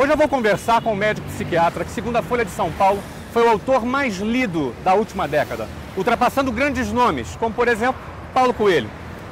Hoje eu vou conversar com um médico psiquiatra que, segundo a Folha de São Paulo, foi o autor mais lido da última década, ultrapassando grandes nomes, como, por exemplo, Paulo Coelho.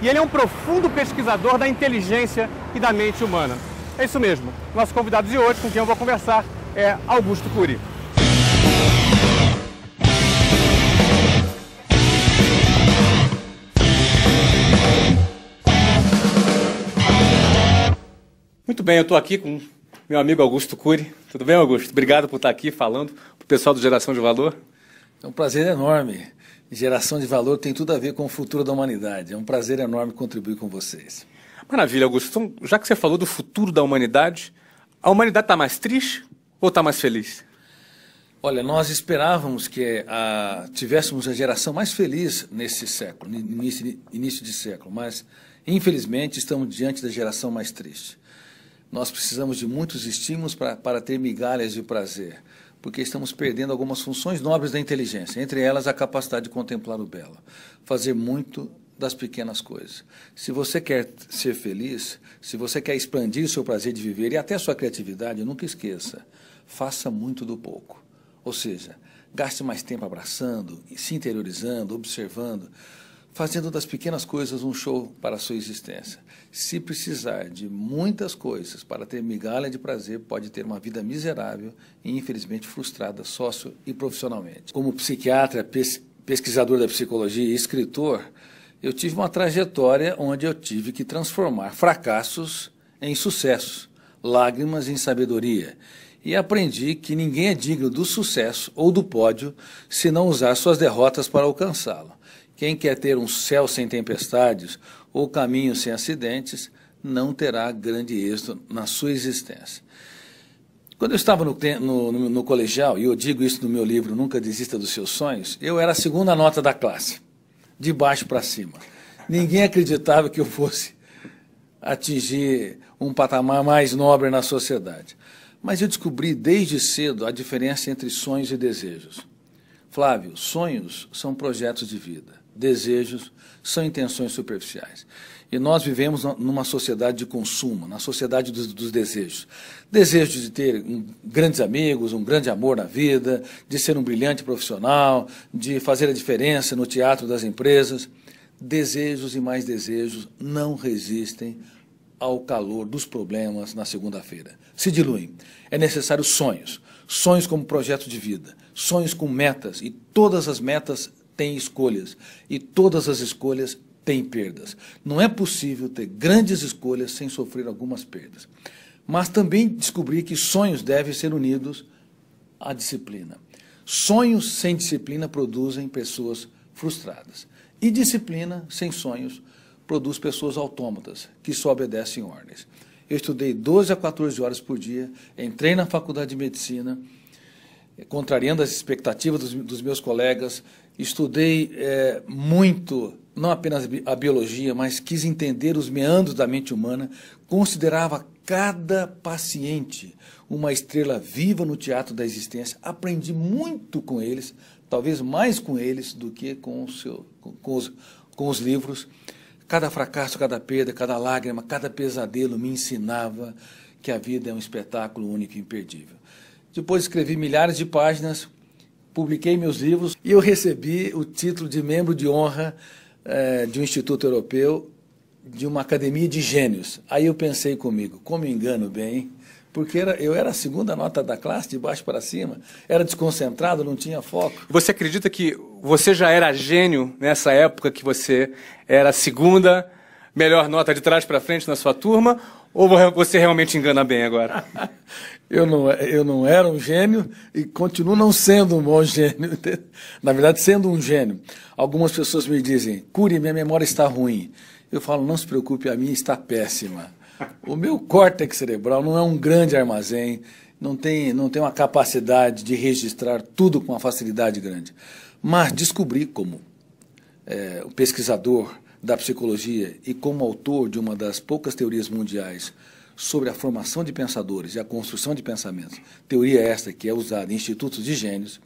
E ele é um profundo pesquisador da inteligência e da mente humana. É isso mesmo. Nosso convidado de hoje, com quem eu vou conversar, é Augusto Cury. Muito bem, eu estou aqui com meu amigo Augusto Cury. Tudo bem, Augusto? Obrigado por estar aqui falando para o pessoal do Geração de Valor. É um prazer enorme. Geração de Valor tem tudo a ver com o futuro da humanidade. É um prazer enorme contribuir com vocês. Maravilha, Augusto. Então, já que você falou do futuro da humanidade, a humanidade está mais triste ou está mais feliz? Olha, nós esperávamos que tivéssemos a geração mais feliz nesse século, início de século, mas, infelizmente, estamos diante da geração mais triste. Nós precisamos de muitos estímulos para ter migalhas de prazer, porque estamos perdendo algumas funções nobres da inteligência, entre elas a capacidade de contemplar o belo, fazer muito das pequenas coisas. Se você quer ser feliz, se você quer expandir o seu prazer de viver e até a sua criatividade, nunca esqueça, faça muito do pouco. Ou seja, gaste mais tempo abraçando, se interiorizando, observando, fazendo das pequenas coisas um show para a sua existência. Se precisar de muitas coisas para ter migalha de prazer, pode ter uma vida miserável e, infelizmente, frustrada sócio e profissionalmente. Como psiquiatra, pesquisador da psicologia e escritor, eu tive uma trajetória onde eu tive que transformar fracassos em sucessos, lágrimas em sabedoria. E aprendi que ninguém é digno do sucesso ou do pódio se não usar suas derrotas para alcançá-lo. Quem quer ter um céu sem tempestades ou caminho sem acidentes, não terá grande êxito na sua existência. Quando eu estava no colegial, e eu digo isso no meu livro, Nunca Desista dos Seus Sonhos, eu era a segunda nota da classe, de baixo para cima. Ninguém acreditava que eu fosse atingir um patamar mais nobre na sociedade. Mas eu descobri desde cedo a diferença entre sonhos e desejos. Flávio, sonhos são projetos de vida, desejos são intenções superficiais. E nós vivemos numa sociedade de consumo, na sociedade dos desejos. Desejos de ter grandes amigos, um grande amor na vida, de ser um brilhante profissional, de fazer a diferença no teatro das empresas. Desejos e mais desejos não resistem ao calor dos problemas na segunda-feira. Se diluem. É necessário sonhos. Sonhos como projeto de vida. Sonhos com metas. E todas as metas têm escolhas. E todas as escolhas têm perdas. Não é possível ter grandes escolhas sem sofrer algumas perdas. Mas também descobri que sonhos devem ser unidos à disciplina. Sonhos sem disciplina produzem pessoas frustradas. E disciplina sem sonhos produz pessoas autômatas, que só obedecem ordens. Eu estudei 12 a 14 horas por dia, entrei na faculdade de medicina, contrariando as expectativas dos meus colegas, estudei muito, não apenas a biologia, mas quis entender os meandros da mente humana, considerava cada paciente uma estrela viva no teatro da existência, aprendi muito com eles, talvez mais com eles do que com os livros. Cada fracasso, cada perda, cada lágrima, cada pesadelo me ensinava que a vida é um espetáculo único e imperdível. Depois escrevi milhares de páginas, publiquei meus livros e eu recebi o título de membro de honra de um instituto europeu, de uma academia de gênios. Aí eu pensei comigo, como engano bem, porque eu era a segunda nota da classe, de baixo para cima, era desconcentrado, não tinha foco. Você acredita que você já era gênio nessa época que você era a segunda melhor nota de trás para frente na sua turma, ou você realmente engana bem agora? Eu não era um gênio e continuo não sendo um bom gênio. Na verdade, sendo um gênio. Algumas pessoas me dizem, Cury, minha memória está ruim. Eu falo, não se preocupe, a minha está péssima. O meu córtex cerebral não é um grande armazém, não tem uma capacidade de registrar tudo com uma facilidade grande. Mas descobri como o pesquisador da psicologia e como autor de uma das poucas teorias mundiais sobre a formação de pensadores e a construção de pensamentos, teoria esta que é usada em institutos de gênios,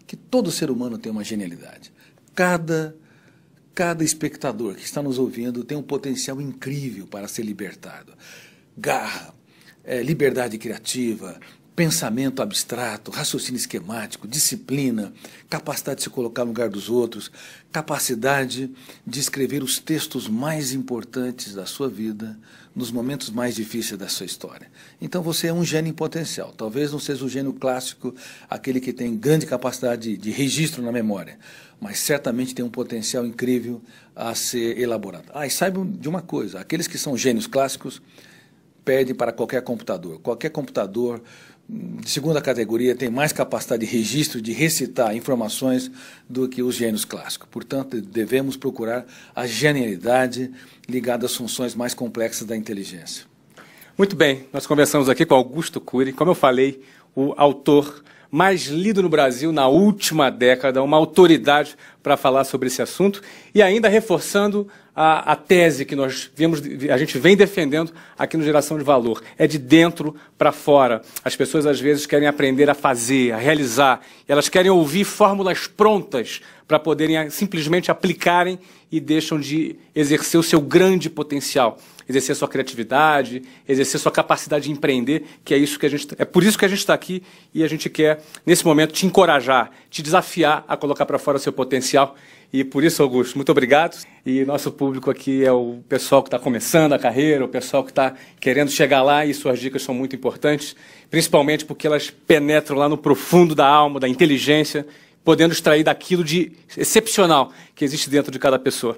que todo ser humano tem uma genialidade. Cada espectador que está nos ouvindo tem um potencial incrível para ser libertado. Garra, liberdade criativa, pensamento abstrato, raciocínio esquemático, disciplina, capacidade de se colocar no lugar dos outros, capacidade de escrever os textos mais importantes da sua vida nos momentos mais difíceis da sua história. Então você é um gênio em potencial. Talvez não seja o gênio clássico, aquele que tem grande capacidade de registro na memória, mas certamente tem um potencial incrível a ser elaborado. E saibam de uma coisa, aqueles que são gênios clássicos pedem para qualquer computador. Qualquer computador de segunda categoria tem mais capacidade de registro, de recitar informações do que os gênios clássicos. Portanto, devemos procurar a genialidade ligada às funções mais complexas da inteligência. Muito bem, nós conversamos aqui com Augusto Cury, como eu falei, o autor mais lido no Brasil na última década, uma autoridade para falar sobre esse assunto, e ainda reforçando a tese que a gente vem defendendo aqui no Geração de Valor. É de dentro para fora. As pessoas, às vezes, querem aprender a fazer, a realizar. Elas querem ouvir fórmulas prontas para poderem simplesmente aplicarem e deixam de exercer o seu grande potencial. Exercer sua criatividade, exercer sua capacidade de empreender, que é isso que é por isso que a gente está aqui e a gente quer, nesse momento, te encorajar, te desafiar a colocar para fora o seu potencial. E por isso, Augusto, muito obrigado. E nosso público aqui é o pessoal que está começando a carreira, o pessoal que está querendo chegar lá, e suas dicas são muito importantes, principalmente porque elas penetram lá no profundo da alma, da inteligência, podendo extrair daquilo de excepcional que existe dentro de cada pessoa.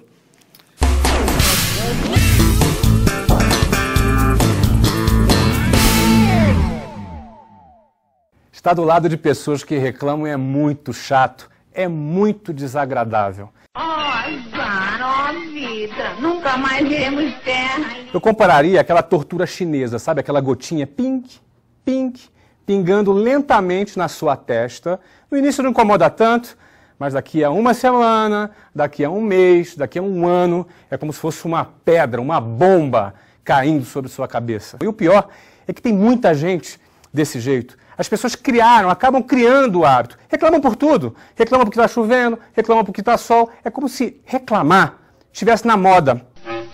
Estar do lado de pessoas que reclamam é muito chato, é muito desagradável. Azar, vida, nunca mais iremos terra. Eu compararia aquela tortura chinesa, sabe? Aquela gotinha pink, pink, pingando lentamente na sua testa. No início não incomoda tanto, mas daqui a uma semana, daqui a um mês, daqui a um ano, é como se fosse uma pedra, uma bomba caindo sobre sua cabeça. E o pior é que tem muita gente desse jeito. As pessoas acabam criando o hábito. Reclamam por tudo. Reclamam porque está chovendo, reclamam porque está sol. É como se reclamar estivesse na moda.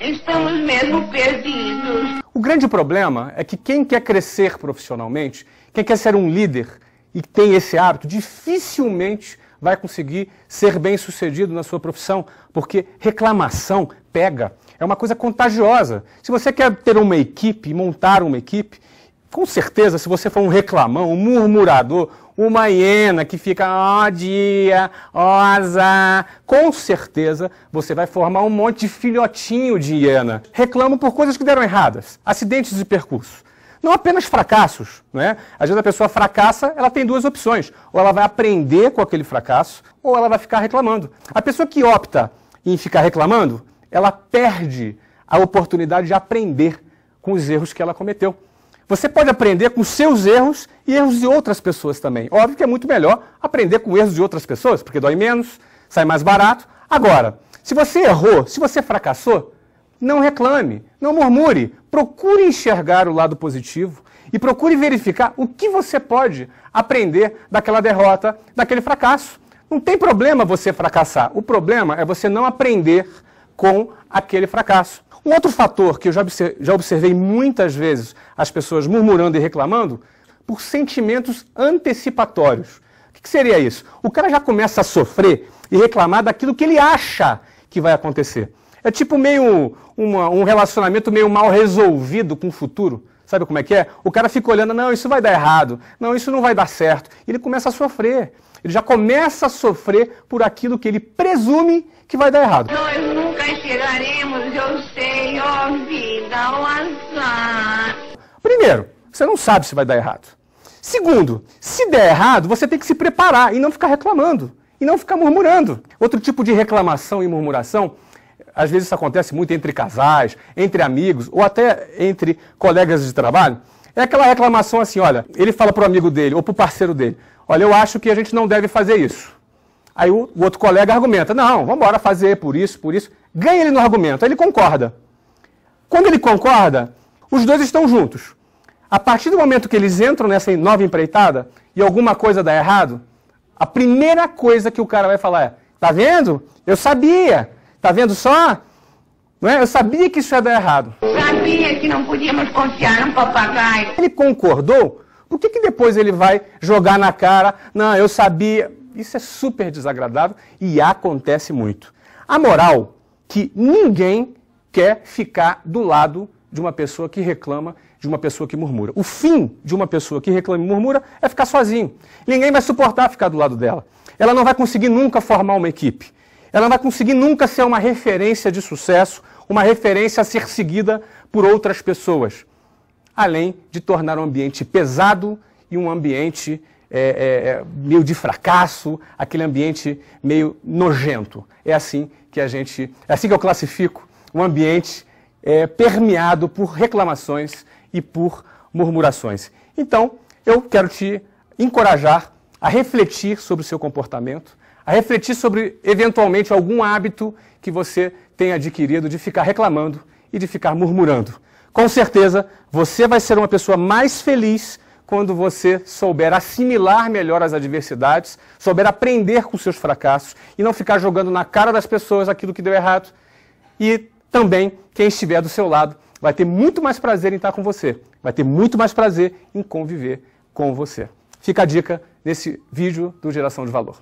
Estamos mesmo perdidos. O grande problema é que quem quer crescer profissionalmente, quem quer ser um líder e tem esse hábito, dificilmente vai conseguir ser bem-sucedido na sua profissão, porque reclamação pega. É uma coisa contagiosa. Se você quer ter uma equipe, montar uma equipe, com certeza, se você for um reclamão, um murmurador, uma hiena que fica, ó dia, ó azar, com certeza você vai formar um monte de filhotinho de hiena. Reclamam por coisas que deram erradas, acidentes de percurso. Não apenas fracassos, né? Às vezes a pessoa fracassa, ela tem duas opções. Ou ela vai aprender com aquele fracasso, ou ela vai ficar reclamando. A pessoa que opta em ficar reclamando, ela perde a oportunidade de aprender com os erros que ela cometeu. Você pode aprender com seus erros e erros de outras pessoas também. Óbvio que é muito melhor aprender com erros de outras pessoas, porque dói menos, sai mais barato. Agora, se você errou, se você fracassou, não reclame, não murmure. Procure enxergar o lado positivo e procure verificar o que você pode aprender daquela derrota, daquele fracasso. Não tem problema você fracassar. O problema é você não aprender com aquele fracasso. Um outro fator que eu já observei muitas vezes as pessoas murmurando e reclamando, por sentimentos antecipatórios. O que seria isso? O cara já começa a sofrer e reclamar daquilo que ele acha que vai acontecer. É tipo meio um relacionamento meio mal resolvido com o futuro. Sabe como é que é? O cara fica olhando, não, isso vai dar errado, não, isso não vai dar certo. E ele começa a sofrer. Ele já começa a sofrer por aquilo que ele presume que vai dar errado. Nós nunca chegaremos, eu sei, ó vida, ó azar. Primeiro, você não sabe se vai dar errado. Segundo, se der errado, você tem que se preparar e não ficar reclamando, e não ficar murmurando. Outro tipo de reclamação e murmuração, às vezes isso acontece muito entre casais, entre amigos, ou até entre colegas de trabalho, é aquela reclamação assim, olha, ele fala para o amigo dele, ou para o parceiro dele, olha, eu acho que a gente não deve fazer isso. Aí o outro colega argumenta, não, vamos embora fazer por isso, ganha ele no argumento, aí ele concorda. Quando ele concorda, os dois estão juntos. A partir do momento que eles entram nessa nova empreitada e alguma coisa dá errado, a primeira coisa que o cara vai falar é, tá vendo? Eu sabia, tá vendo só? Não é? Eu sabia que isso ia dar errado. Sabia que não podíamos confiar num papagaio. Ele concordou, por que depois ele vai jogar na cara? Não, eu sabia. Isso é super desagradável e acontece muito. A moral que ninguém quer ficar do lado de uma pessoa que reclama, de uma pessoa que murmura. O fim de uma pessoa que reclama e murmura é ficar sozinho. Ninguém vai suportar ficar do lado dela. Ela não vai conseguir nunca formar uma equipe. Ela não vai conseguir nunca ser uma referência de sucesso, uma referência a ser seguida por outras pessoas. Além de tornar um ambiente pesado e um ambiente meio de fracasso, aquele ambiente meio nojento. É assim que eu classifico um ambiente permeado por reclamações e por murmurações. Então, eu quero te encorajar a refletir sobre o seu comportamento, a refletir sobre, eventualmente, algum hábito que você tenha adquirido de ficar reclamando e de ficar murmurando. Com certeza, você vai ser uma pessoa mais feliz quando você souber assimilar melhor as adversidades, souber aprender com seus fracassos e não ficar jogando na cara das pessoas aquilo que deu errado. E também, quem estiver do seu lado vai ter muito mais prazer em estar com você, vai ter muito mais prazer em conviver com você. Fica a dica nesse vídeo do Geração de Valor.